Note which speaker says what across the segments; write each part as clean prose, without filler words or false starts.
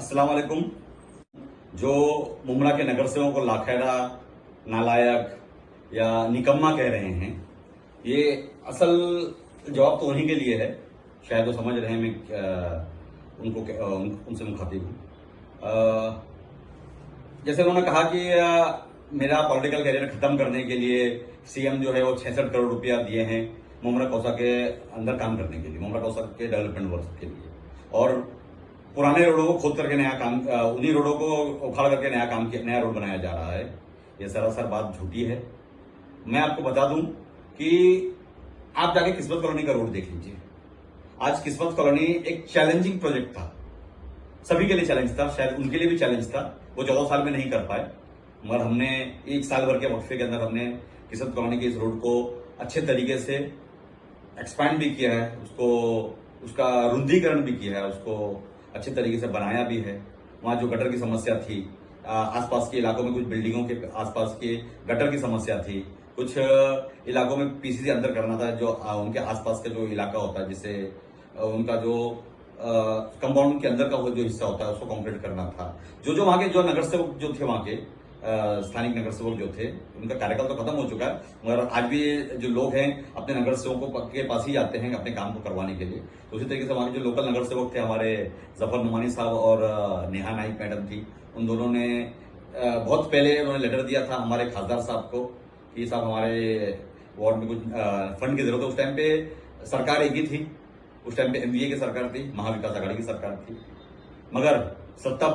Speaker 1: अस्सलाम वालेकुम। जो मुमरा के नगर सेवकों को लाखेड़ा, नालायक या निकम्मा कह रहे हैं, ये असल जवाब तो उन्हीं के लिए है। शायद वो समझ रहे हैं मैं उनसे मुखातिब हूँ। जैसे उन्होंने कहा कि मेरा पॉलिटिकल करियर खत्म करने के लिए सीएम जो है वो 66 करोड़ रुपया दिए हैं मुमरा कौसा के अंदर काम करने के लिए, मुमरा कौसा के डेवलपमेंट वर्क के लिए। और पुराने रोडों को खोद करके नया काम, उन्हीं रोडों को उखाड़ करके नया रोड बनाया जा रहा है। ये सरासर बात झूठी है। मैं आपको बता दूं कि आप जाके किस्मत कॉलोनी का रोड देख लीजिए। आज किस्मत कॉलोनी एक चैलेंजिंग प्रोजेक्ट था, सभी के लिए चैलेंज था, शायद उनके लिए भी चैलेंज था। वो 14 साल में नहीं कर पाए, मगर हमने 1 साल भर के वक्फे के अंदर हमने किस्मत कॉलोनी के इस रोड को अच्छे तरीके से एक्सपैंड भी किया है, उसका रुंदीकरण भी किया है, उसको अच्छे तरीके से बनाया भी है। वहां जो गटर की समस्या थी, आसपास के इलाकों में कुछ बिल्डिंगों के आसपास के गटर की समस्या थी, कुछ इलाकों में पीसीसी अंदर करना था, जो उनके आसपास का जो इलाका होता है, जिससे उनका जो कंपाउंड के अंदर का वो जो हिस्सा होता है उसको कंप्लीट करना था। जो वहां के जो नगर सेवक जो थे, वहां के स्थानिक नगर सेवक जो थे, उनका कार्यकाल तो खत्म हो चुका है, मगर आज भी जो लोग हैं अपने नगर सेवकों के पास ही जाते हैं अपने काम को करवाने के लिए। तो उसी तरीके से वहां के जो लोकल नगर सेवक थे, हमारे जफर नुमानी साहब और नेहा नाइक मैडम थी, उन दोनों ने बहुत पहले उन्होंने लेटर दिया था हमारे खासदार साहब को कि साहब हमारे वार्ड में कुछ फंड की जरूरत है। उस टाइम पे सरकार एक ही थी, उस टाइम पे एमवीए की सरकार थी, महाविकास आघाड़ी की सरकार थी, मगर सत्ता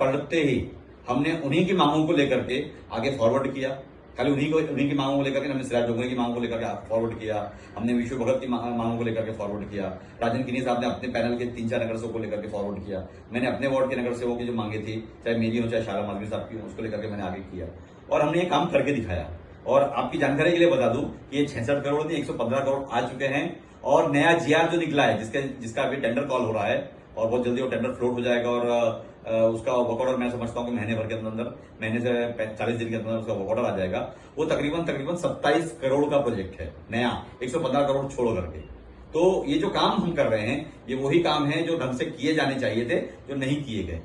Speaker 1: पलटते ही हमने उन्हीं की मांगों को लेकर के आगे फॉरवर्ड किया। खाली उन्हीं की मांगों को लेकर के हमने सिराज डोंगरे की मांगों को लेकर के फॉरवर्ड किया, हमने विश्व भगत की मांगों को लेकर के फॉरवर्ड किया, राजन किनी साहब ने अपने पैनल के 3-4 नगर सेवकों को लेकर के फॉरवर्ड किया, मैंने अपने वार्ड के नगर सेवकों की जो मांगे थी, चाहे मेरी हो चाहे शाला माजवी साहब की, उसको लेकर के मैंने आगे किया और हमने ये काम करके दिखाया। और आपकी जानकारी के लिए बता दूं कि ये 66 करोड़ नहीं 115 करोड़ आ चुके हैं। और नया जीआर जो निकला है, जिसका अभी टेंडर कॉल हो रहा है और बहुत जल्दी वो टेंडर फ्लोट हो जाएगा और उसका वर्क ऑर्डर मैं समझता हूं कि महीने भर के अंदर, महीने से 40 दिन के अंदर उसका वर्क ऑर्डर आ जाएगा। वो तकरीबन 27 करोड़ का प्रोजेक्ट है, नया 115 करोड़ छोड़ करके। तो ये जो काम हम कर रहे हैं, ये वही काम है जो ढंग से किए जाने चाहिए थे, जो नहीं किए गए।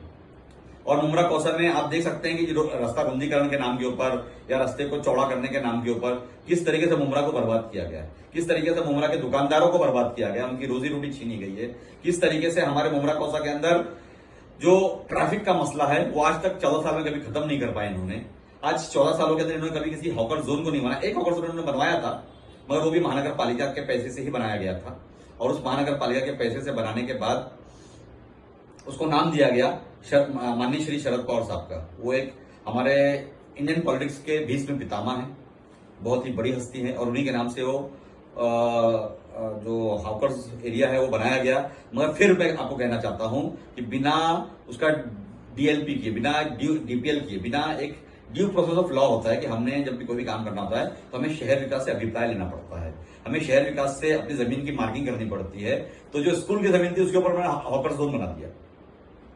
Speaker 1: और मुमरा कौसा में आप देख सकते हैं कि जो रास्ता रुंदीकरण के नाम के ऊपर या रास्ते को चौड़ा करने के नाम के ऊपर किस तरीके से मुमरा को बर्बाद किया गया है, किस तरीके से मुमरा के दुकानदारों को बर्बाद किया गया, उनकी रोजी रोटी छीनी गई है, किस तरीके से हमारे मुमरा कौसा के अंदर जो ट्रैफिक का मसला है वो आज तक 14 साल में कभी खत्म नहीं कर पाए इन्होंने। आज 14 सालों के अंदर इन्होंने कभी किसी हॉकर जोन को नहीं बनाया। एक हॉकर जोन इन्होंने बनवाया था, मगर वो भी महानगर पालिका के पैसे से ही बनाया गया था। और उस महानगर पालिका के पैसे से बनाने के बाद उसको नाम दिया गया माननीय श्री शरद पवार साहब का। वो एक हमारे इंडियन पॉलिटिक्स के भीष्म पितामह है, बहुत ही बड़ी हस्ती है, और उन्हीं के नाम से वो जो हॉकर्स एरिया है वो बनाया गया। मगर फिर मैं आपको कहना चाहता हूं कि बिना उसका डीएलपी किए, बिना डीपीएल किए, बिना एक ड्यू प्रोसेस ऑफ लॉ होता है कि हमने जब भी कोई भी काम करना होता है तो हमें शहर विकास से अभिप्राय लेना पड़ता है, हमें शहर विकास से अपनी जमीन की मार्किंग करनी पड़ती है। तो जो स्कूल की जमीन थी उसके ऊपर मैंने हॉकर जोन बना दिया,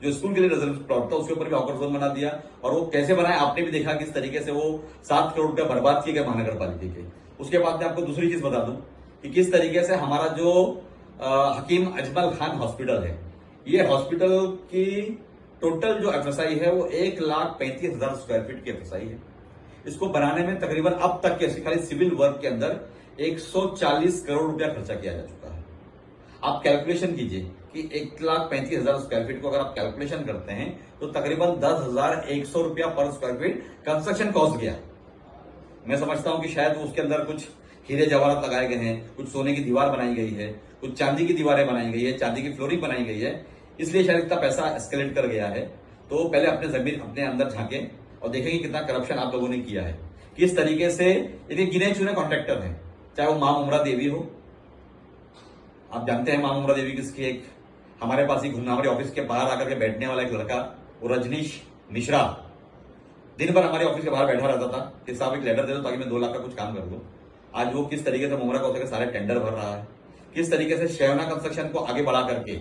Speaker 1: जो स्कूल के लिए रिजर्व प्लॉट था उसके ऊपर भी हॉकर जोन बना दिया। और वो कैसे बनाया आपने भी देखा, किस तरीके से वो 7 करोड़ रुपया बर्बाद किए गए महानगर पालिका के। उसके बाद मैं आपको दूसरी चीज बता दूं कि किस तरीके से हमारा जो हकीम अजमल खान हॉस्पिटल है, ये हॉस्पिटल की टोटल जो एफएसआई है वो 1,35,000 स्क्वायर फीट की एफएसआई है। इसको बनाने में तकरीबन अब तक के खाली सिविल वर्क के अंदर 140 करोड़ रुपया खर्चा किया जा चुका है। आप कैलकुलेशन कीजिए कि 1,35,000 स्क्वायर फीट को अगर आप कैलकुलेशन करते हैं तो तकरीबन 10,100 रुपया पर स्क्वायर फीट कंस्ट्रक्शन कॉस्ट गया। मैं समझता हूं कि शायद उसके अंदर कुछ हीरे जवाहरात लगाए गए हैं, कुछ सोने की दीवार बनाई गई है, कुछ चांदी की दीवारें बनाई गई है, चांदी की फ्लोरिंग बनाई गई है, इसलिए शायद इतना पैसा एस्केलेट कर गया है। तो पहले अपने जमीन अपने अंदर झांके और देखेंगे कितना करप्शन आप लोगों ने किया है, किस तरीके से इतने गिने चुने कॉन्ट्रैक्टर हैं, चाहे वो मां मुमरा देवी हो। आप जानते हैं मां मुमरा देवी किसकी, एक हमारे पास ही घूमना, हमारे ऑफिस के बाहर आकर के बैठने वाला एक लड़का, वो रजनीश मिश्रा, दिन भर हमारे ऑफिस के बाहर बैठा रहता था कि साहब एक लेटर दे दो ताकि मैं 2 लाख का कुछ काम कर दूं। आज वो किस तरीके से मुमरा कौसा के सारे टेंडर भर रहा है, किस तरीके से शेवना कंस्ट्रक्शन को आगे बढ़ा करके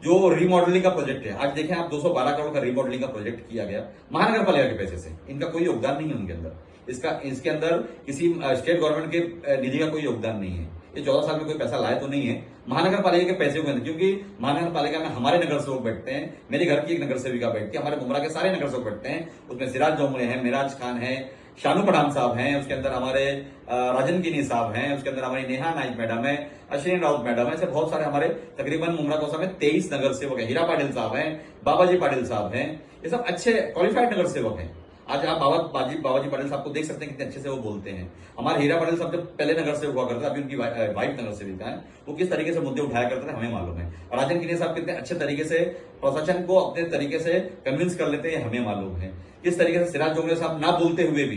Speaker 1: जो रिमॉडलिंग का प्रोजेक्ट है, आज देखें आप 212 करोड़ का रिमॉडलिंग का प्रोजेक्ट किया गया महानगर पालिका के पैसे से। इनका कोई योगदान नहीं है उनके अंदर, इसके अंदर किसी स्टेट गवर्नमेंट के निधि का कोई योगदान नहीं है। ये 14 साल में कोई पैसा लाए तो नहीं है महानगर पालिका के पैसे के अंदर, क्योंकि महानगर पालिका में हमारे नगर सेवक बैठते हैं, मेरे घर की एक नगर सेविका बैठती है, हमारे मुमरा के सारे नगर सेवक बैठते हैं। उसमें सिराज जोमरे हैं, मिराज खान है, शानू पठान साहब हैं, उसके अंदर हमारे राजन गिनी साहब हैं, उसके अंदर हमारी नेहा नाइक मैडम है, अश्विन राउत मैडम है, ऐसे बहुत सारे हमारे तकरीबन मुमरा कौसा में 23 नगर सेवक है। हीरा पाटिल साहब हैं, बाबाजी पाटिल साहब हैं, ये सब अच्छे क्वालिफाइड नगर सेवक हैं। आज आप बाबाजी पाटिल साहब को देख सकते हैं कितने अच्छे से वो बोलते हैं। हमारे हीरा पाटिल साहब जब पहले नगर सेवक हुआ करते थे, अभी उनकी वाइफ नगर सेविका है, वो किस तरीके से मुद्दे उठाया करते थे हमें मालूम है। और राजन गिनी साहब कितने अच्छे तरीके से प्रशासन को अपने तरीके से कन्विंस कर लेते हैं हमें मालूम है। किस तरीके से सिराज जोमरे साहब ना बोलते हुए भी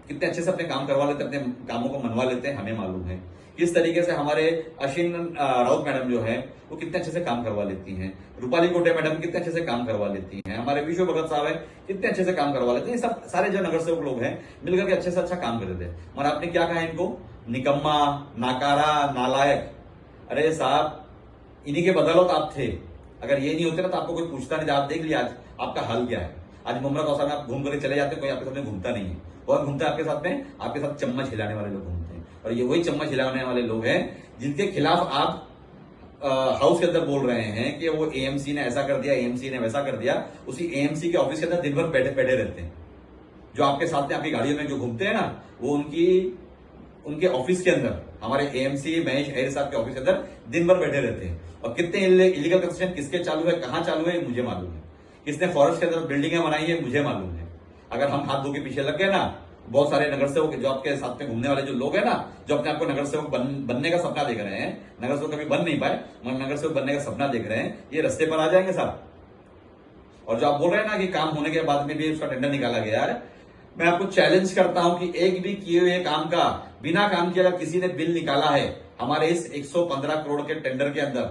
Speaker 1: कितने अच्छे से अपने काम करवा लेते हैं, अपने कामों को मनवा लेते हैं हमें मालूम है। किस तरीके से हमारे अश्विन राउत मैडम जो है वो कितने अच्छे से काम करवा लेती हैं, रूपाली कोटे मैडम कितने अच्छे से काम करवा लेती हैं, हमारे विश्व भगत साहब है कितने अच्छे से काम करवा लेते हैं। सब सारे जो नगर सेवक लोग हैं मिलकर के अच्छे से अच्छा काम कर देते हैं। और आपने क्या कहा इनको, निकम्मा, नाकारा, नालायक। अरे साहब, इन्हीं के बदौलत आप थे। अगर ये नहीं होते ना तो आपको कोई पूछता नहीं था। आप देख लिया आज आपका हाल क्या है। आज मुमरा कौसा में आप घूम करके चले जाते, कोई आपके साथ में घूमता नहीं है। कौन घूमता है आपके साथ में? आपके साथ चम्मच हिलाने वाले लोग घूमते हैं। और ये वही चम्मच हिलाने वाले लोग हैं जिनके खिलाफ आप हाउस के अंदर बोल रहे हैं कि वो एएमसी ने ऐसा कर दिया, एएमसी ने वैसा कर दिया। उसी एएमसी के ऑफिस के अंदर दिन भर बैठे बैठे रहते हैं। जो आपके साथ में आपकी गाड़ियों में जो घूमते हैं ना, वो उनके ऑफिस के अंदर, हमारे एएमसी महेश अय्यर साहब के ऑफिस के अंदर दिन भर बैठे रहते हैं। और कितने इलीगल कंस्ट्रक्शन किसके चालू है, कहां चालू है, मुझे मालूम है। किसने फॉरेस्ट के अंदर बिल्डिंगें बनाई है, मुझे मालूम है। अगर हम हाथ धो के पीछे लग गए ना, बहुत सारे नगर सेवक जो आपके साथ में घूमने वाले जो लोग हैं ना, जो अपने आपको नगर सेवक बनने का सपना देख रहे हैं, नगर सेवक कभी बन नहीं पाए मगर नगर सेवक बनने का सपना देख रहे हैं, ये रास्ते पर आ जाएंगे साहब। और जो आप बोल रहे हैं ना कि काम होने के बाद में भी उसका टेंडर निकाला गया है, मैं आपको चैलेंज करता हूं कि एक भी किए हुए काम का बिना काम किए अगर किसी ने बिल निकाला है हमारे इस 115 करोड़ के टेंडर के अंदर,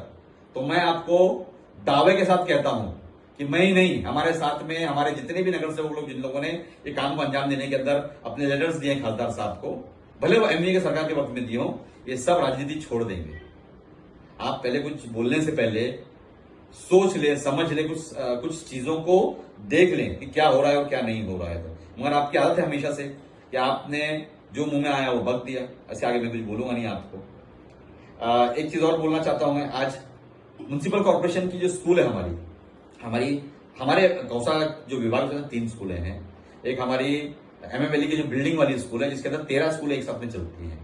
Speaker 1: तो मैं आपको दावे के साथ कहता हूं कि मैं ही नहीं, हमारे साथ में हमारे जितने भी नगर सेवक लोग, जिन लोगों ने ये काम को अंजाम देने के अंदर अपने लेटर्स दिए खासदार साहब को, भले वो एमवी के सरकार के वक्त में दिए हो, ये सब राजनीति छोड़ देंगे। आप पहले कुछ बोलने से पहले सोच ले, समझ ले, कुछ चीजों को देख लें कि क्या हो रहा है और क्या नहीं हो रहा है। तो मगर आपकी आदत है हमेशा से कि आपने जो मुंह में आया वो बक दिया। ऐसे आगे मैं कुछ बोलूंगा नहीं आपको। एक चीज और बोलना चाहता हूं मैं। आज म्युनिसिपल कॉर्पोरेशन की जो स्कूल है हमारे गौसा जो विभाग से 3 स्कूलें हैं। एक हमारी एमएमएलई की जो बिल्डिंग वाली स्कूल है जिसके अंदर 13 स्कूलें एक साथ में चलती हैं।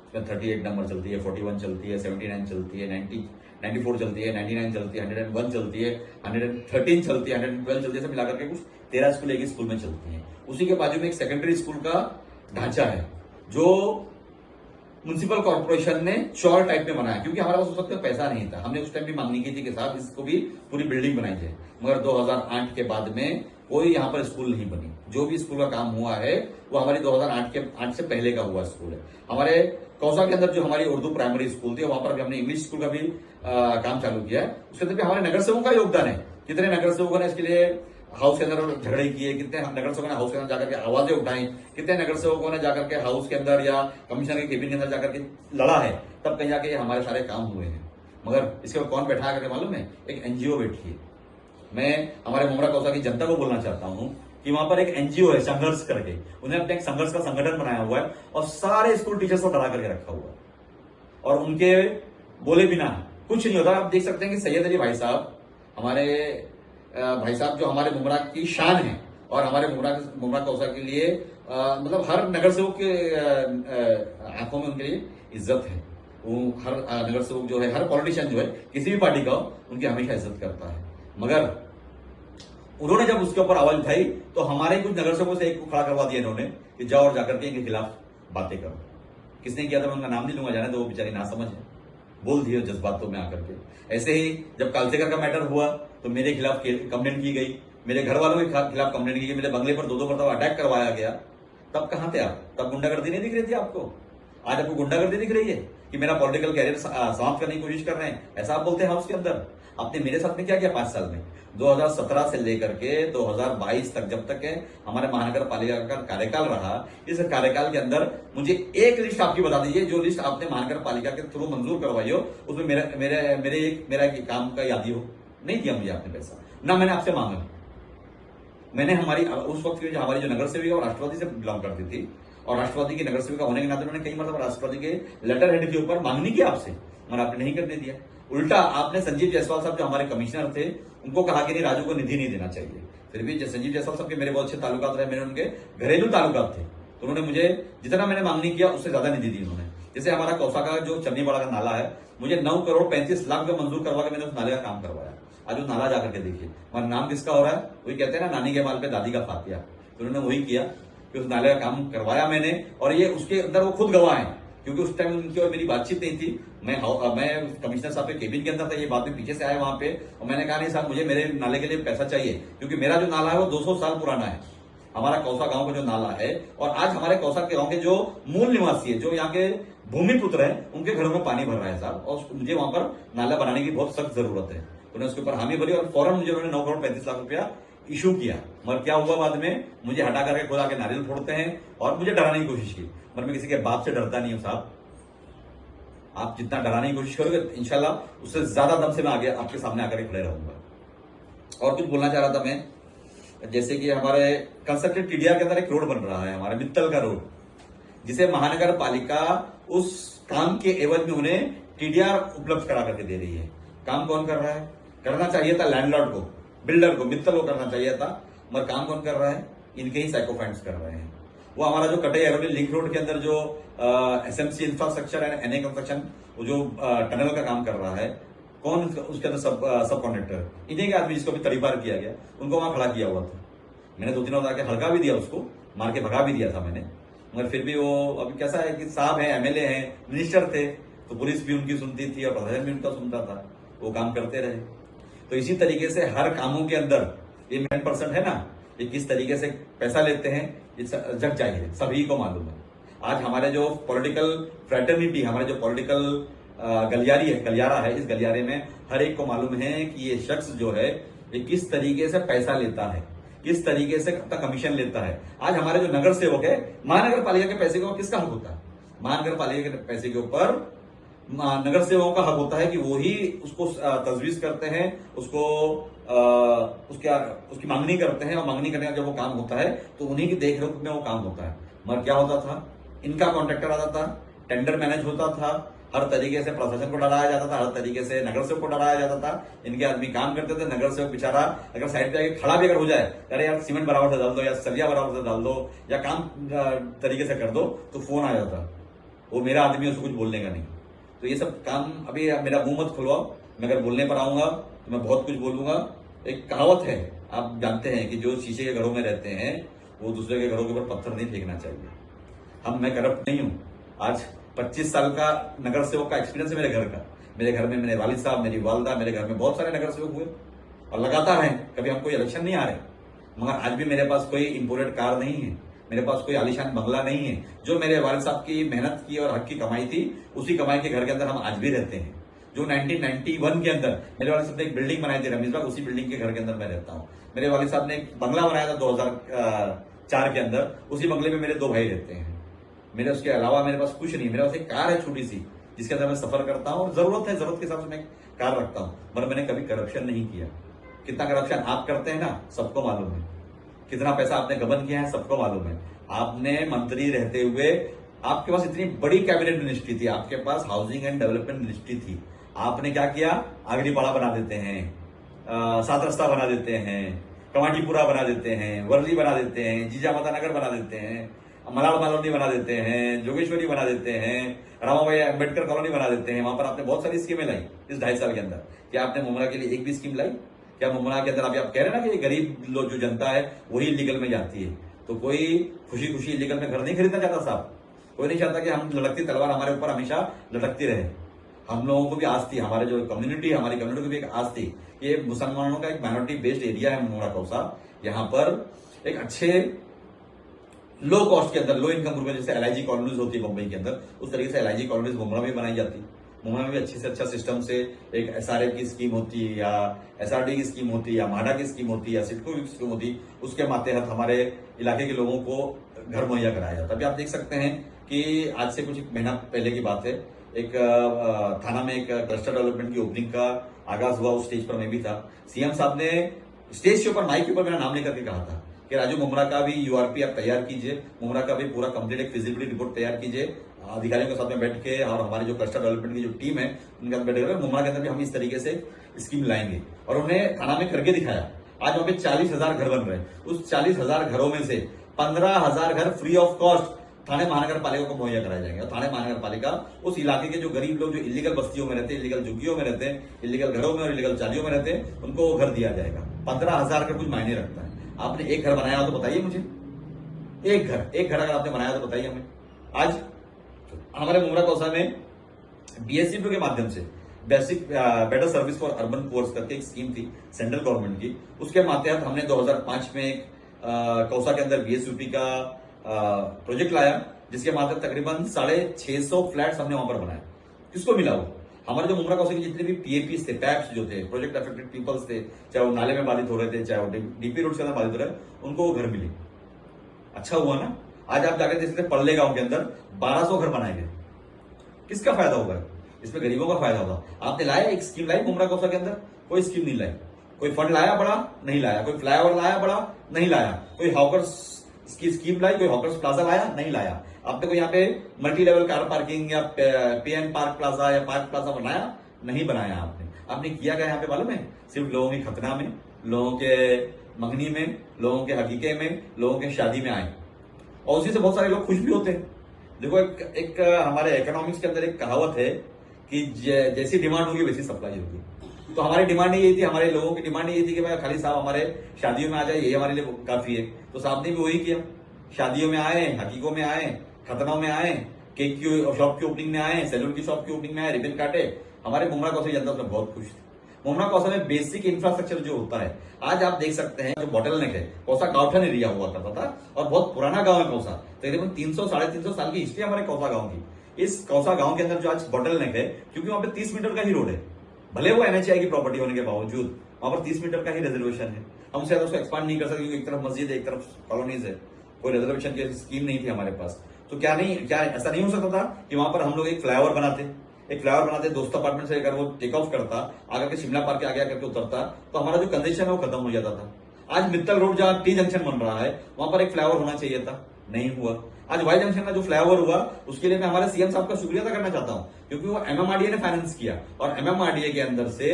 Speaker 1: उसमें 38 नंबर चलती है, 41 चलती है, 79 चलती है, 94 चलती है, 99 चलती है, 101 चलती है, 113 चलती है, 112 चलती है। सब मिलाकर के कुछ 13 स्कूल एक ही स्कूल में चलती हैं। उसी के बाजू में एक सेकेंडरी स्कूल का ढांचा है जो म्युनिसिपल कॉर्पोरेशन ने चौर टाइप में बनाया, क्योंकि हमारे पास उस वक्त पैसा नहीं था। हमने उस टाइम भी मांगनी की थी कि साहब इसको भी पूरी बिल्डिंग बनाई जाए, मगर 2008 के बाद में कोई यहाँ पर स्कूल नहीं बनी। जो भी स्कूल का काम हुआ है वो हमारी 2008 से पहले का हुआ स्कूल है। हमारे कौसा के अंदर जो हमारी उर्दू प्राइमरी स्कूल थी वहां पर भी हमने इंग्लिश स्कूल का भी काम चालू किया है। उसके अंदर भी हमारे नगर सेवकों का योगदान है। कितने नगर सेवकों ने इसके लिए हाउस के अंदर झगड़े किए, कितने नगर सेवकों ने हाउस के अंदर जाकर के आवाजें उठाई, कितने नगर सेवकों ने जाकर के हाउस के अंदर या कमिश्नर के केबिन के अंदर जाकर के लड़ा है, तब कहीं जाके हमारे सारे काम हुए हैं। मगर इसके ऊपर कौन बैठा करके मालूम है? एक एनजीओ बैठी है। मैं हमारे मुमरा कौसा की जनता को बोलना चाहता हूं कि वहां पर एक एनजीओ है संघर्ष करके, उन्हें अपने एक संघर्ष का संगठन बनाया हुआ है और सारे स्कूल टीचर्स को डरा करके रखा हुआ है और उनके बोले बिना कुछ नहीं होता। आप देख सकते हैं कि सैयद अली भाई साहब, हमारे भाई साहब जो हमारे मुमरा की शान है और हमारे मुमरा कौसा के लिए मतलब हर नगर सेवक के आंखों में उनके लिए इज्जत है। वो हर नगर सेवक जो है, हर पॉलिटिशियन जो है किसी भी पार्टी का हो, उनकी हमेशा इज्जत करता है। मगर उन्होंने जब उसके ऊपर आवाज उठाई तो हमारे कुछ नगर सेवकों से एक को खड़ा करवा दिया इन्होंने कि जाओ और जाकर के इनके खिलाफ बातें करो। किसने किया था मैं उनका नाम नहीं लूंगा, जाने तो वो बेचारी ना समझ है, बोल दिए जज्बातों में आकर के। ऐसे ही जब कालसेकर का मैटर हुआ तो मेरे खिलाफ कंप्लेंट की गई, मेरे घर वालों के खिलाफ कंप्लेंट की गई, मेरे बंगले पर 2-2 मरतबा अटैक करवाया गया। तब कहां थे आप? तब गुंडागर्दी नहीं दिख रही थी आपको? आज आपको गुंडागर्दी दिख रही है कि मेरा पॉलिटिकल कैरियर समाप्त करने की कोशिश कर रहे हैं, ऐसा आप बोलते हैं हाउस के अंदर। आपने मेरे साथ में क्या किया 5 साल में? 2017 से लेकर के 2022 तक, जब तक हमारे महानगर पालिका का कार्यकाल रहा, इस कार्यकाल के अंदर मुझे एक लिस्ट आपकी बता दीजिए जो लिस्ट आपने महानगर पालिका के थ्रू मंजूर करवाई हो, उसमें मेरा एक काम का यादी हो। नहीं दिया मुझे आपने पैसा, ना मैंने आपसे मांगा। मैंने हमारी उस वक्त की हमारी जो नगर सेविका और राष्ट्रवादी से बिलोंग करती थी और राष्ट्रपति की नगर सेविका होने के नाते उन्होंने कई मतलब राष्ट्रपति के लेटर हेड के ऊपर मांगनी की आपसे, मगर आपने नहीं करने दिया। उल्टा आपने संजीव जायसवाल साहब जो हमारे कमिश्नर थे उनको कहा कि नहीं, राजू को निधि नहीं देना चाहिए। फिर भी संजीव जायसवाल साहब के मेरे बहुत अच्छे ताल्लुकात रहे, मेरे उनके घरेलू ताल्लुकात थे, तो उन्होंने मुझे जितना मैंने मांगनी किया उससे ज्यादा निधि दी उन्होंने। जैसे हमारा कौसा का जो चन्नीवाड़ा का नाला है, मुझे 9 करोड़ 35 लाख रुपए मंजूर करवा के मैंने उस नाले का काम करवाया। आज उस नाला जाकर के देखिए, वहां नाम किसका हो रहा है, वही कहते हैं ना, नानी के माल पे दादी का फातिया। तो उन्होंने वही किया कि उस नाले का काम करवाया मैंने, और ये उसके अंदर वो खुद गवाह है, क्योंकि उस टाइम उनकी और मेरी बातचीत नहीं थी। मैं कमिश्नर साहब के केबिन के अंदर था, ये बाद में पीछे से आए वहां पे, और मैंने कहा नहीं साहब, मुझे मेरे नाले के लिए पैसा चाहिए, क्योंकि मेरा जो नाला है वो 200 साल पुराना है, हमारा कौसा गांव का जो नाला है। और आज हमारे कौसा के गांव के जो मूल निवासी है, जो यहाँ के भूमिपुत्र है, उनके घरों में पानी भर रहा है साहब, और मुझे वहां पर नाला बनाने की बहुत सख्त जरूरत है। उन्होंने उसके ऊपर हामी भरी और फौरन मुझे उन्होंने 9 करोड़ 35 लाख रुपया इशू किया। मगर क्या हुआ बाद में, मुझे हटा करके खुद आके नारियल फोड़ते हैं और मुझे डराने की कोशिश की। मगर मैं किसी के बाप से डरता नहीं हूं साहब, आप जितना डराने की कोशिश करोगे इंशाल्लाह उससे ज्यादा दम से मैं आगे आपके सामने आकर खड़े रहूंगा। और कुछ बोलना चाह रहा था मैं, जैसे कि हमारे कंस्ट्रक्टेड टीडीआर के अंदर एक रोड बन रहा है, हमारे मित्तल का रोड, जिसे महानगर पालिका उस काम के एवज में उन्हें टीडीआर उपलब्ध करा करके दे रही है। काम कौन कर रहा है? करना चाहिए था लैंडलॉर्ड को, बिल्डर को, मित्तल को करना चाहिए था, मगर काम कौन कर रहा है? इनके ही साइकोफाइट्स कर रहे हैं। वो हमारा जो कटई अरवली लिंक रोड के अंदर जो SMC infrastructure and NA construction, वो जो टनल का काम कर रहा है, कौन उसके अंदर सब कॉन्ट्रेक्टर? इन्हीं के आदमी, जिसको भी तड़ीपार किया गया, उनको वहां खड़ा किया हुआ था। मैंने 2-3 बार आके हल्का भी दिया, उसको मार के भगा भी दिया था मैंने, मगर फिर भी वो अभी कैसा है कि साहब है, एमएलए हैं, मिनिस्टर थे, तो पुलिस भी उनकी सुनती थी और प्रशासन भी उनका सुनता था, वो काम करते रहे। तो इसी तरीके से हर कामों के अंदर ये 9% है ना, ये किस तरीके से पैसा लेते हैं, ये जग जाहिर, सभी को मालूम है। आज हमारे जो पॉलिटिकल फ्रेटर्निटी, हमारे जो पॉलिटिकल गलियारा है, इस गलियारे में हर एक को मालूम है कि ये शख्स जो है ये किस तरीके से पैसा लेता है, किस तरीके से अपना कमीशन लेता है। आज हमारे जो नगर सेवक है, महानगर पालिका के पैसे के ऊपर किसका हक होता है? महानगर पालिका के पैसे के ऊपर नगर सेवकों का हक होता है कि वो ही उसको तजवीज करते हैं, उसको उसकी मांगनी करते हैं, और मांगनी करने का जब वो काम होता है तो उन्हीं की देखरेख में वो काम होता है। मगर क्या होता था, इनका कॉन्ट्रैक्टर आता था, टेंडर मैनेज होता था, हर तरीके से प्रशासन को डराया जाता था, हर तरीके से नगर सेवक को डराया जाता था। इनके आदमी काम करते थे, नगर सेवक बेचारा अगर साइड पे आके खड़ा भी अगर हो जाए, अरे यार सीमेंट बराबर से डाल दो, या सरिया बराबर से डाल दो, या काम तरीके से कर दो, तो फोन आ जाता, वो मेरा आदमी, उसको कुछ बोलने का नहीं। तो ये सब काम, अभी मेरा मुंह मत खुलवाओ, मैं अगर बोलने पर आऊंगा तो मैं बहुत कुछ बोलूंगा। एक कहावत है, आप जानते हैं कि जो शीशे के घरों में रहते हैं वो दूसरे के घरों के ऊपर पत्थर नहीं फेंकना चाहिए। मैं करप्ट नहीं हूं। आज 25 साल का नगर सेवक का एक्सपीरियंस है मेरे घर का। मेरे घर में मेरे वालिद साहब, मेरी वालदा, मेरे घर में बहुत सारे नगर सेवक हुए और लगातार हैं, कभी हम कोई इलेक्शन नहीं आ रहे। मगर आज भी मेरे पास कोई इंपोर्टेड कार नहीं है, मेरे पास कोई आलीशान बंगला नहीं है। जो मेरे वालिद साहब की मेहनत की और हक की कमाई थी, उसी कमाई के घर के अंदर हम आज भी रहते हैं। जो 1991 के अंदर मेरे वालिद साहब ने एक बिल्डिंग बनाई थी रमीज बाग, उसी बिल्डिंग के घर के अंदर मैं रहता हूँ। मेरे वालिद साहब ने एक बंगला बनाया था 2004 के अंदर, उसी बंगले में मेरे 2 भाई रहते हैं। मेरे उसके अलावा मेरे पास कुछ नहीं। मेरे पास एक कार है छोटी सी, जिसके अंदर मैं सफर करता हूँ, और जरूरत है, जरूरत के हिसाब से मैं कार रखता हूँ। मगर मैंने कभी करप्शन नहीं किया। कितना करप्शन आप करते हैं ना, सबको मालूम है। कितना पैसा आपने गबन किया है, सबको मालूम है। आपने मंत्री रहते हुए, आपके पास इतनी बड़ी कैबिनेट मिनिस्ट्री थी, आपके पास हाउसिंग एंड डेवलपमेंट मिनिस्ट्री थी, आपने क्या किया? आगरीपाड़ा बना देते हैं, 7 रास्ता बना देते हैं, कमाटीपुरा बना देते हैं, वर्ली बना देते हैं, जीजामाता नगर बना देते हैं, मलाड़ मालवनी बना देते हैं, जोगेश्वरी बना देते हैं, रामाबाई अम्बेडकर कॉलोनी बना देते हैं। वहां पर आपने बहुत सारी स्कीमें लाई इस 2.5 साल के अंदर। क्या आपने मुमरा के लिए एक भी स्कीम लाई? क्या मुमरा के अंदर अभी आप कह रहे हैं ना कि गरीब लोग, जो जनता है वही इलीगल में जाती है, तो कोई खुशी खुशी इलीगल में घर नहीं खरीदना चाहता साहब। कोई नहीं चाहता कि हम लटकती तलवार हमारे ऊपर हमेशा लटकती रहे। हम लोगों को भी आस थी, हमारे जो कम्युनिटी, हमारी कम्युनिटी को भी एक आस थी। ये मुसलमानों का एक माइनॉरिटी बेस्ड एरिया है मुमरा कौसा। यहाँ पर एक अच्छे लो कॉस्ट के अंदर, लो इनकम ग्रुप में, जैसे एलआईजी कॉलोनीज होती है मुंबई के अंदर, उस तरीके से एलआईजी कॉलोनीज मुमरा में बनाई जाती। मुमरा में भी अच्छे से अच्छा सिस्टम से एक एसआरएफ की स्कीम होती है, या एसआरडी की स्कीम होती है, या माडा की स्कीम होती है, या सिडको की स्कीम होती है, उसके मातहत हमारे इलाके के लोगों को घर मुहैया कराया जाता है। अभी आप देख सकते हैं कि आज से कुछ महीना पहले की बात है, एक थाना में एक क्लस्टर डेवलपमेंट की ओपनिंग का आगाज हुआ, उस स्टेज पर मैं भी था। सीएम साहब ने स्टेज के ऊपर, माइक के ऊपर मेरा नाम लेकर के कहा था कि राजू मुमरा का भी यूआरपी आप तैयार कीजिए, मुमरा का भी पूरा कंप्लीट एक फिजिबिलिटी रिपोर्ट तैयार कीजिए अधिकारियों के साथ में बैठ के, और हमारी जो क्लस्टर डेवलपमेंट की जो टीम है उनके साथ बैठ कर मुमरा के अंदर भी हम इस तरीके से स्कीम लाएंगे। और उन्हें थाना में करके दिखाया। आज वहां पे 40,000 घर बन रहे हैं, उस 40,000 घरों में से 15,000 घर फ्री ऑफ कॉस्ट थाने महानगर पालिका को मुहैया कराए जाएंगे। और थाने महानगर पालिका उस इलाके के जो गरीब लोग जो इलीगल बस्तियों में रहते हैं, इलीगल झुग्गियों में रहते हैं, इलीगल घरों में और इलीगल चालियों में रहते हैं, उनको वो घर दिया जाएगा। 15,000 का कुछ मायने रखता है। आपने एक घर बनाया हो तो बताइए मुझे, एक घर अगर आपने बनाया तो बताइए हमें। आज हमारे मुमरा कौसा में BSC2 के माध्यम से basic better service for urban course करके एक स्कीम थी सेंट्रल गवर्नमेंट की, उसके मातहत हमने 2005 में एक कौसा के अंदर BSUP का प्रोजेक्ट लाया, जिसके माध्यम तकरीबन 650 फ्लैट्स हमने वहां पर बनाए। किसको मिला वो? हमारे जो मुमरा कौसा के जितने भी PAPs थे, पैप्स जो थे, प्रोजेक्ट अफेक्टेड पीपल्स थे, चाहे वो नाले में बाधित हो रहे थे, चाहे वो DP रोड के अंदर बाधित हो रहे, उनको वो घर मिले। अच्छा हुआ ना। आज आप जाकर देख सकते हैं पल्ले गांव के अंदर 1200 घर बनाए गए। किसका फायदा होगा? इसमें गरीबों का फायदा होगा। आपने लाया एक स्कीम लाई मुमरा कौसा के अंदर? कोई स्कीम नहीं लाई। कोई फंड लाया बड़ा? नहीं लाया। कोई फ्लाईओवर लाया बड़ा? नहीं लाया। कोई हॉकर्स की स्कीम लाई? कोई हॉकर्स प्लाजा लाया? नहीं लाया। आपने कोई यहाँ पे मल्टी लेवल कार पार्किंग या PM पार्क प्लाजा या पार्क प्लाजा बनाया? नहीं बनाया। आपने किया क्या यहाँ पे मालूम है? सिर्फ लोगों की खतना में, लोगों के मंगनी में, लोगों के हकीके में, लोगों के शादी में आए, और उसी से बहुत सारे लोग खुश भी होते हैं। देखो एक हमारे इकोनॉमिक्स के अंदर एक कहावत है कि जैसी डिमांड होगी वैसी सप्लाई होगी। तो हमारी डिमांड यही थी, हमारे लोगों की डिमांड यही थी कि भाई खाली साहब हमारे शादियों में आ जाए, यही हमारे लिए काफी है। तो साहब ने भी वही किया। शादियों में आए, हकीकों में आए, खतनों में आए, केक की शॉप की ओपनिंग में आए, सैलून की शॉप की ओपनिंग में आए, रिबन काटे। हमारे मुमरा कौसा जनता उसमें बहुत खुश थी। मुमरा कौसा में बेसिक इंफ्रास्ट्रक्चर जो होता है, आज आप देख सकते हैं जो बॉटलनेक है, कौसा गांवठन एरिया हुआ करता था और बहुत पुराना गांव है कौसा। तकरीबन 300-350 साल की हिस्ट्री हमारे कौसा गांव की। इस कौसा गांव के अंदर जो आज बॉटलनेक है, क्योंकि वहां पे 30 मीटर का ही रोड है, भले वो NHAI की प्रॉपर्टी होने के बावजूद वहां पर 30 मीटर का ही रिजर्वेशन है। हम उससे उसको एक्सपांड नहीं कर सकते क्योंकि एक तरफ मस्जिद है, एक तरफ कॉलोनीज है, कोई रिजर्वेशन की स्कीम नहीं थी हमारे पास। तो क्या ऐसा नहीं हो सकता था कि वहां पर हम लोग एक फ्लाईओवर बनाते, दोस्त अपार्टमेंट से लेकर वो टेक ऑफ करता, आकर के शिमला पार्क के आगे आकर के उतरता, तो हमारा जो कंजेशन है वो खत्म हो जाता था। आज मित्तल रोड जहां T जंक्शन बन रहा है, वहां पर एक फ्लाईओवर होना चाहिए था, नहीं हुआ। आज Y जंक्शन का जो फ्लाईओवर हुआ, उसके लिए मैं हमारे CM साहब का शुक्रिया अदा करना चाहता हूं, क्योंकि वो MMRDA ने फाइनेंस किया, और MMRDA के अंदर से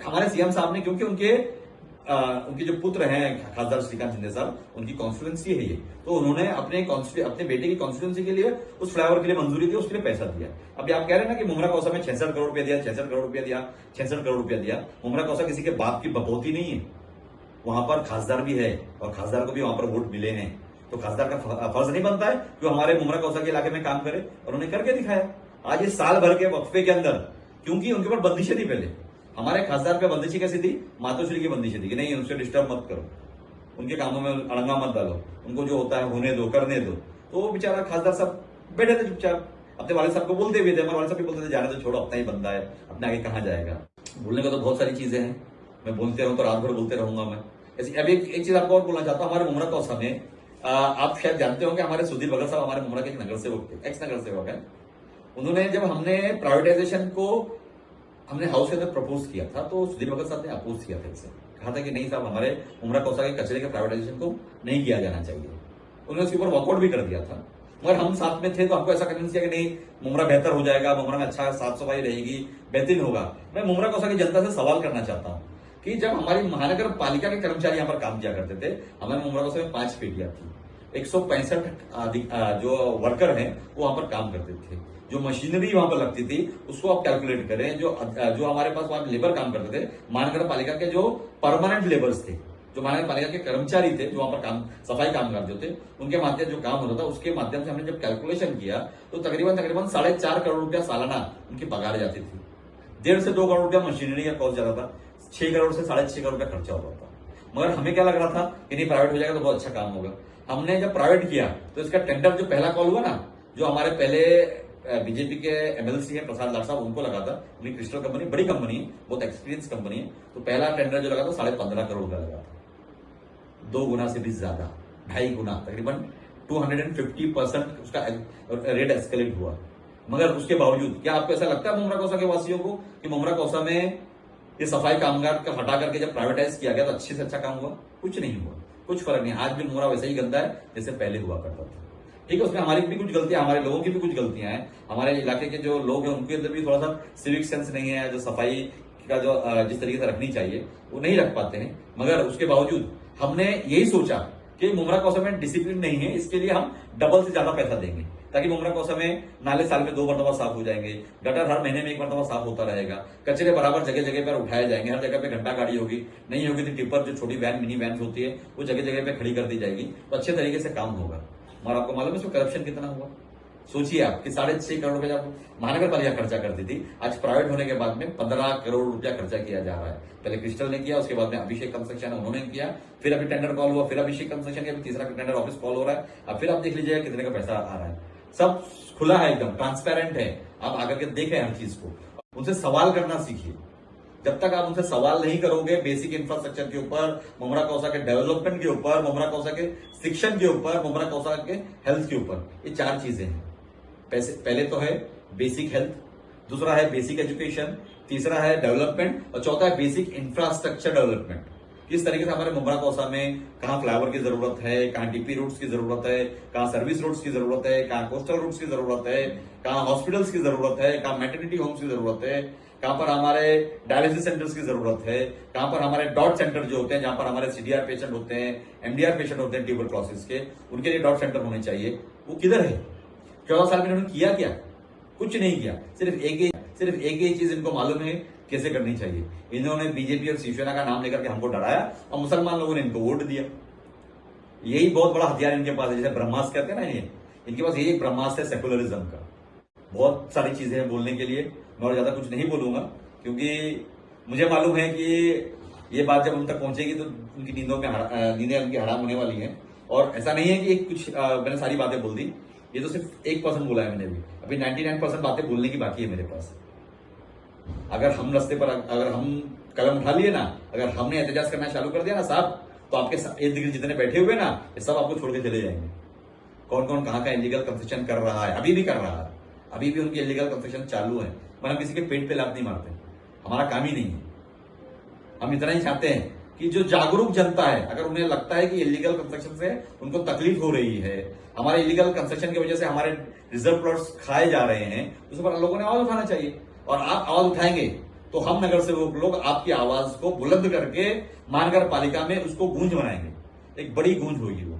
Speaker 1: हमारे CM साहब ने, क्योंकि उनके जो पुत्र हैं खासदार श्रीकांत शिंदे साहब, उनकी कॉन्स्टिट्यूएंसी है ये, तो उन्होंने अपने बेटे की कॉन्स्टिट्यूएंसी के लिए उस फ्लाईओवर के लिए मंजूरी दी, उसके लिए पैसा दिया। अभी आप कह रहे हैं ना कि मुमरा कौसा में 66 करोड़ रुपया दिया, 66 करोड़ रुपया दिया, 66 करोड़ रुपया दिया। मुमरा कौसा किसी के बाप की बपौती नहीं है, वहां पर खासदार भी है, और खासदार को भी वहां पर वोट मिले हैं। तो खासदार का फर्ज नहीं बनता है कि हमारे मुमरा कौसा के इलाके में काम करे, और उन्हें करके दिखाया। आज इस साल भर के वक्फे के अंदर, क्योंकि उनके ऊपर बंदिशें थी पहले, हमारे खासदार पे बंदिशें कैसी थी? मातोश्री की बंदिशें थी कि नहीं उनसे डिस्टर्ब मत करो, उनके कामों में अड़ंगा मत डालो, उनको जो होता है होने दो, करने दो। तो वो बेचारा खासदार सब बैठे थे चुपचाप, अपने वाले साहब को बोलते भी थे, हमारे वाले साहब भी बोलते थे जाने तो, छोड़ो, अपना ही बंदा है, अपने आगे कहाँ जाएगा। बोलने को तो बहुत सारी चीजें हैं, मैं बोलते रहूं तो रात भर बोलते रहूंगा मैं। अभी एक चीज आपको और बोलना चाहता हूँ। हमारे मुमरा कौसा में आप शायद जानते हो कि हमारे सुधीर भगत साहब हमारे मुमरा के एक नगर सेवक थे, एक्स नगर सेवक है। उन्होंने, जब हमने प्राइवेटाइजेशन को हमने हाउस के अंदर प्रपोज किया था, तो सुधीर भगत साहब ने अपोज किया था इससे, कहा था कि नहीं साहब, हमारे मुमरा कौसा के कचरे के प्राइवेटाइजेशन को नहीं किया जाना चाहिए। उन्होंने उसके ऊपर वॉकआउट भी कर दिया था, मगर हम साथ में थे तो हमको ऐसा कन्विंस किया कि नहीं, मुमरा बेहतर हो जाएगा, मुमरा में अच्छा साफ सफाई रहेगी, बेहतरीन होगा। मैं मुमरा कौसा की जनता से सवाल करना चाहता हूँ कि जब हमारी महानगर पालिका के कर्मचारी यहाँ पर काम किया करते थे, हमारे मुमरा कौसा में 5 पेटियां थी, 165 जो वर्कर हैं वो वहां पर काम करते थे। जो मशीनरी वहां पर लगती थी उसको आप कैलकुलेट करें, जो हमारे पास वहां लेबर काम करते थे, महानगर पालिका के जो परमानेंट लेबर्स थे, जो महानगर पालिका के कर्मचारी थे, जो वहां पर काम सफाई कामगार जो थे, उनके माध्यम जो काम होता था, उसके माध्यम से हमने जब कैलकुलेशन किया तो तकरीबन 4.5 करोड़ रुपया सालाना उनकी पगार जाती थी। 1.5 से 2 करोड़ रुपया मशीनरी का कॉस्ट जाता था, 6 करोड़ से 6.5 करोड़ रुपया खर्चा होता था। मगर हमें क्या लग रहा था कि नहीं, प्राइवेट हो जाएगा तो बहुत अच्छा काम होगा। हमने जब प्राइवेट किया तो इसका टेंडर जो पहला कॉल हुआ ना, जो हमारे पहले बीजेपी के MLC है प्रसाद लाड साहब, उनको लगा था। उनकी क्रिस्टल कंपनी बड़ी कंपनी है, बहुत एक्सपीरियंस कंपनी है। तो पहला टेंडर जो लगा था 15.5 करोड़ का लगा था, 2 गुना से भी ज्यादा, 2.5 गुना, तकरीबन 250% उसका रेट एस्केलेट हुआ। मगर उसके बावजूद क्या आपको ऐसा लगता है मुमरा कौसा के वासियों को कि मुमरा कौसा में ये सफाई कामगार का हटा करके जब प्राइवेटाइज किया गया तो अच्छे से अच्छा काम हुआ? कुछ नहीं हुआ। कुछ फर्क नहीं। आज भी मुमरा वैसे ही गंदा है जैसे पहले हुआ करता था। ठीक है, उसमें हमारी भी कुछ गलतियां, हमारे लोगों की भी कुछ गलतियां हैं। हमारे इलाके के जो लोग हैं उनके अंदर भी थोड़ा सा सिविक सेंस नहीं है, जो सफाई का जो जिस तरीके से रखनी चाहिए वो नहीं रख पाते हैं। मगर उसके बावजूद हमने यही सोचा कि मुमरा कौसा में डिसिप्लिन नहीं है, इसके लिए हम डबल से ज्यादा पैसा देंगे, ताकि मुमरा कौसा में नाले साल में 2 मरतबा साफ हो जाएंगे, गटर हर महीने में 1 मरतबा साफ होता रहेगा, कचरे बराबर जगह जगह पर उठाए जाएंगे, हर जगह पे घंटा गाड़ी होगी, नहीं होगी तो टिप्पर जो छोटी वैन मिनी वैन होती है वो जगह जगह पे खड़ी कर दी जाएगी, तो अच्छे तरीके से काम होगा। और आपको मालूम है इसमें करप्शन कितना हुआ? सोचिए आप कि 6.5 करोड़ रुपया महानगर पालिका खर्चा करती थी, आज प्राइवेट होने के बाद में 15 करोड़ रुपया खर्चा किया जा रहा है। पहले क्रिस्टल ने किया, उसके बाद में अभिषेक कंस्ट्रक्शन उन्होंने किया, फिर अभी टेंडर कॉल हुआ, फिर अभिषेक कंस्ट्रक्शन का तीसरा टेंडर ऑफिस कॉल हो रहा है। अब फिर आप देख लीजिएगा कितने का पैसा आ रहा है। सब खुला है, एकदम ट्रांसपेरेंट है। आप आकर के देखें हर चीज को, उनसे सवाल करना सीखिए। जब तक आप उनसे सवाल नहीं करोगे बेसिक इंफ्रास्ट्रक्चर के ऊपर, मुमरा कौसा के डेवलपमेंट के ऊपर, मुमरा कौसा के शिक्षण के ऊपर, मुमरा कौसा के हेल्थ के ऊपर, ये 4 चीजें हैं। पहले तो है बेसिक हेल्थ, दूसरा है बेसिक एजुकेशन, तीसरा है डेवलपमेंट और चौथा है बेसिक इंफ्रास्ट्रक्चर डेवलपमेंट। किस तरीके से हमारे मुमरा कौसा में कहां फ्लाईओवर की जरूरत है, कहां डीपी रूट्स की जरूरत है, कहां सर्विस रूट्स की जरूरत है, कहां कोस्टल रूट्स की जरूरत है, कहां हॉस्पिटल्स की जरूरत है, कहां मैटरनिटी होम्स की जरूरत है, कहां पर हमारे डायलिसिस सेंटर्स की जरूरत है, कहां पर हमारे डॉट सेंटर जो होते हैं, जहां पर हमारे सीडीआर पेशेंट होते हैं, एमडीआर पेशेंट होते हैं ट्यूबरक्लोसिस के, उनके लिए डॉट सेंटर होने चाहिए। वो किधर है? 14 साल में इन्होंने किया क्या? कुछ नहीं किया। सिर्फ एक ही चीज इनको मालूम है कैसे करनी चाहिए। इन्होंने बीजेपी और शिवसेना का नाम लेकर के हमको डराया और मुसलमान लोगों ने इनको वोट दिया। यही बहुत बड़ा हथियार इनके पास है, जैसे ब्रह्मास्त्र कहते हैं ना, ये इनके पास यही ब्रह्मास्त्र है सेकुलरिज्म का। बहुत सारी चीजें हैं बोलने के लिए, मैं और ज्यादा कुछ नहीं बोलूंगा, क्योंकि मुझे मालूम है कि ये बात जब उन तक पहुंचेगी तो उनकी नींदें उनकी हराम होने वाली हैं। और ऐसा नहीं है कि कुछ मैंने सारी बातें बोल दी, ये तो सिर्फ 1% बोला है मैंने भी, अभी 99% बातें बोलने की बाकी है मेरे पास। अगर हम रास्ते पर, अगर हम कलम उठा लिए ना, अगर हमने एहतजाज करना चालू कर दिया ना साहब, तो आपके इर्द गिर्द जितने बैठे हुए ना, ये सब आपको छोड़ के चले जाएंगे। कौन कौन कहां का इलीगल कंस्ट्रक्शन कर रहा है, अभी भी कर रहा है, अभी भी उनकी इलीगल कंस्ट्रक्शन चालू है, पर हम किसी के पेट पे लात नहीं मारते, हमारा काम ही नहीं है। हम इतना ही चाहते हैं कि जो जागरूक जनता है, अगर उन्हें लगता है कि इलीगल कंस्ट्रक्शन से उनको तकलीफ हो रही है, हमारे इलीगल कंस्ट्रक्शन की वजह से हमारे रिजर्व प्लॉट्स खाए जा रहे हैं, उस पर लोगों ने आवाज उठाना चाहिए। और आप आवाज उठाएंगे तो हम नगर सेवक लोग आपकी आवाज को बुलंद करके महानगर पालिका में उसको गूंज बनाएंगे, एक बड़ी गूंज होगी वो।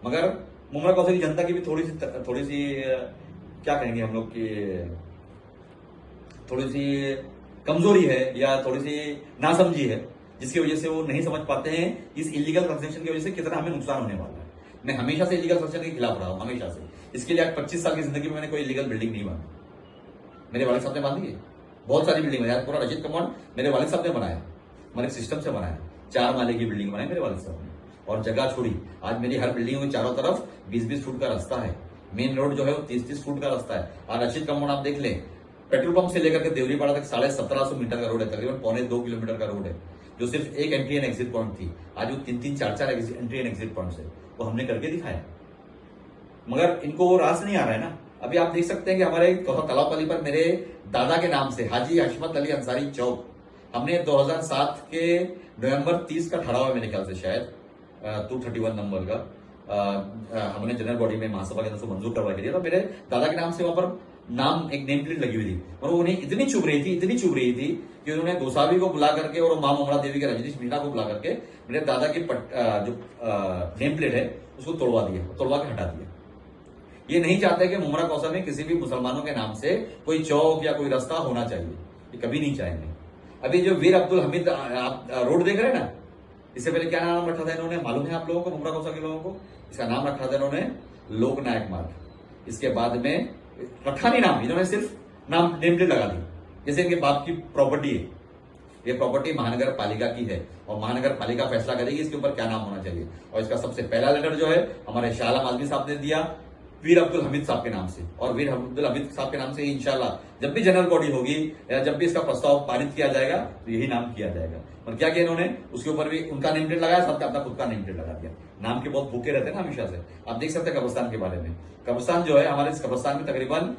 Speaker 1: मगर मुमरा कौशल की जनता की भी थोड़ी सी क्या कहेंगे हम लोग की, थोड़ी सी कमजोरी है या थोड़ी सी नासमझी है, जिसकी वजह से वो नहीं समझ पाते हैं इस इलीगल कंस्ट्रक्शन की वजह से कितना हमें नुकसान होने वाला है। मैं हमेशा से इलीगल कंस्ट्रक्शन के खिलाफ रहा हूं, हमेशा से। इसके लिए आज 25 साल की जिंदगी में मैंने कोई इलीगल बिल्डिंग नहीं बांधी, मेरे वालिद साहब ने बांधी है। बहुत सारी बिल्डिंग बनाई, पूरा रशीद कंपाउंड मेरे वालिद साहब ने बनाया, मैंने सिस्टम से बनाया। 4 माले की बिल्डिंग बनाई मेरे वालिद साहब ने, और जगह छोड़ी। आज मेरी हर बिल्डिंग में चारों तरफ 20-20 फुट का रास्ता है, मेन रोड जो है वो 30-30 फुट का रास्ता है। और रशीद कंपाउंड आप देख लें, पेट्रोल पंप से लेकर के देवरीपाड़ा तक 1750 मीटर का रोड है, तकरीबन 1.25 किलोमीटर का रोड है, जो सिर्फ एक एंट्री एंड एग्जिट पॉइंट थी, आज वो 3-3, 4-4 एंट्री एंड एग्जिट पॉइंट है, वो हमने करके दिखाया। मगर इनको वो रास नहीं आ रहा है ना। अभी आप देख सकते हैं कि हमारे तलावपल्ली पर मेरे दादा के नाम से हाजी हशमत अली अंसारी चौक, हमने 2007 के नवंबर 30 का ठहराव है मेरे ख्याल से, शायद 231 नंबर का, हमने जनरल बॉडी में महासभा के अंदर से मंजूर करवा के दिया। तो मेरे दादा के नाम से वहां पर नाम एक नेम प्लेट लगी हुई थी, और उन्हें इतनी चुभ रही थी कि उन्होंने गोसावी को बुला करके और मां मुमरा देवी के रजनीश मीणा को बुला करके मेरे दादा की जो नेम प्लेट है उसको तोड़वा के हटा दिया। ये नहीं चाहते कि मुमरा कौसा में किसी भी मुसलमानों के नाम से कोई चौक या कोई रास्ता होना चाहिए, ये कभी नहीं चाहेंगे। अभी जो वीर अब्दुल हमीद आप रोड देख रहे हैं ना, इससे पहले क्या नाम रखा था इन्होंने, मालूम है आप लोगों को, मुमरा कौसा के लोगों को? इसका नाम रखा था इन्होंने लोकनायक मार्ग। इसके बाद में रखा नहीं नाम, इन्होंने सिर्फ नाम नेम प्लेट लगा दी, जैसे इनके बाप की प्रॉपर्टी है। ये प्रॉपर्टी महानगर पालिका की है और महानगर पालिका फैसला करेगी इसके ऊपर क्या नाम होना चाहिए। और इसका सबसे पहला लेटर जो है हमारे शाह आलम आजमी साहब ने दिया वीर अब्दुल हमीद साहब के नाम से, और वीर अब्दुल हमीद साहब के नाम से इंशाल्लाह जब भी जनरल बॉडी होगी या जब भी इसका प्रस्ताव पारित किया जाएगा तो यही नाम किया जाएगा। और क्या किया इन्होंने, उसके ऊपर भी उनका नेम प्लेट लगाया, सबका अपना खुद का नेम प्लेट लगा दिया। नाम के बहुत भूखे रहते हैं ना हमेशा से। आप देख सकते हैं कब्रिस्तान के बारे में, कब्रिस्तान जो है हमारे इस कब्रिस्तान में तकरीबन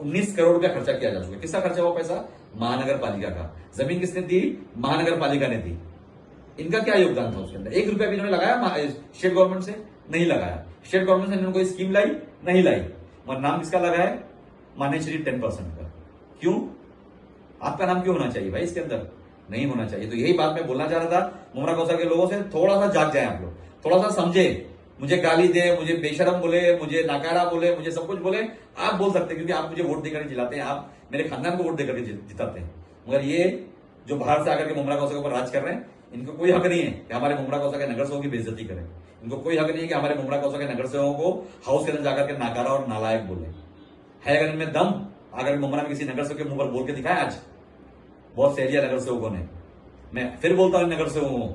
Speaker 1: 19 करोड़ रुपया खर्चा किया जा चुका है। किसका खर्चा हुआ पैसा? महानगर पालिका का। जमीन किसने दी? महानगर पालिका ने दी। इनका क्या योगदान था उसके अंदर? 1 रुपया भी इन्होंने लगाया स्टेट गवर्नमेंट से? नहीं लगाया। स्टेट गवर्नमेंट से इन्होंने कोई स्कीम लाई? नहीं लाई। और नाम किसका लगा है? मान्य श्री 10% का। क्यों? आपका नाम क्यों होना चाहिए भाई इसके अंदर? नहीं होना चाहिए। तो यही बात मैं बोलना चाह रहा था मुमरा कौसर के लोगों से, थोड़ा सा जाग जाए आप लोग, थोड़ा सा समझे। मुझे गाली दे, मुझे बेशरम बोले, मुझे नाकारा बोले, मुझे सब कुछ बोले, आप बोल सकते हैं क्योंकि आप मुझे वोट देकर जिलाते हैं, आप मेरे खानदान को वोट देकर जिताते हैं। मगर ये जो बाहर से आकर के मुमरा कौसर के ऊपर राज कर रहे हैं, इनको कोई हक नहीं है कि हमारे मुमरा कौसर के नगर सेवकों की बेइज्जती करें। इनको कोई हक नहीं है कि हमारे मुमरा कौसर के नगर सेवकों को हाउस के अंदर जाकर के नाकारा और नालायक बोले। है अगर इनमें दम, अगर मुमरा में किसी नगर सेवक के मुंह पर बोल के दिखाया आज बहुत से एरिया नगर सेवकों ने। मैं फिर बोलता हूं नगर सेवकों को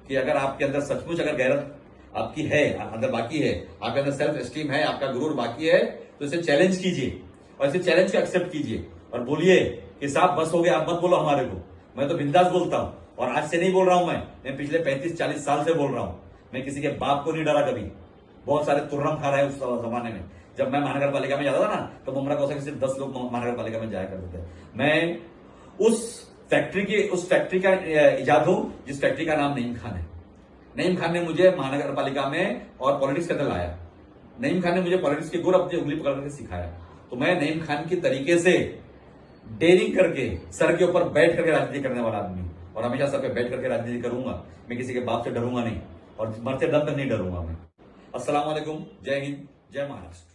Speaker 1: कि अगर आपके अंदर सचमुच अगर गैरत आपकी है, अंदर बाकी है, आपके अंदर सेल्फ एस्टीम है, आपका गुरूर बाकी है, तो इसे चैलेंज कीजिए और इसे चैलेंज को एक्सेप्ट कीजिए और बोलिए कि साहब बस हो गया, आप मत बोलो हमारे को। मैं तो बिंदास बोलता हूं और आज से नहीं बोल रहा हूं, मैं पिछले 35-40 साल से बोल रहा हूं। मैं किसी के बाप को नहीं डरा कभी। बहुत सारे तुर्रम खा रहा है उस जमाने में। जब मैं महानगर पालिका में जाता था ना, तो मुमरा कौसर के सिर्फ 10 लोग महानगर पालिका में जाया करते थे। मैं उस फैक्ट्री का इजाद हूं जिस फैक्ट्री का नाम नईम खान है। नईम खान ने मुझे महानगर पालिका में और पॉलिटिक्स के अंदर लाया। नईम खान ने मुझे पॉलिटिक्स के गुर अपनी उंगली पकड़ करके सिखाया। तो मैं नईम खान की तरीके से डेयरिंग करके सर के ऊपर बैठ करके राजनीति करने वाला आदमी, और हमेशा सर पे बैठ करके राजनीति करूंगा। मैं किसी के बाप से डरूंगा नहीं और मरते दम तक नहीं डरूंगा मैं। अस्सलाम वालेकुम, जय हिंद, जय महाराष्ट्र।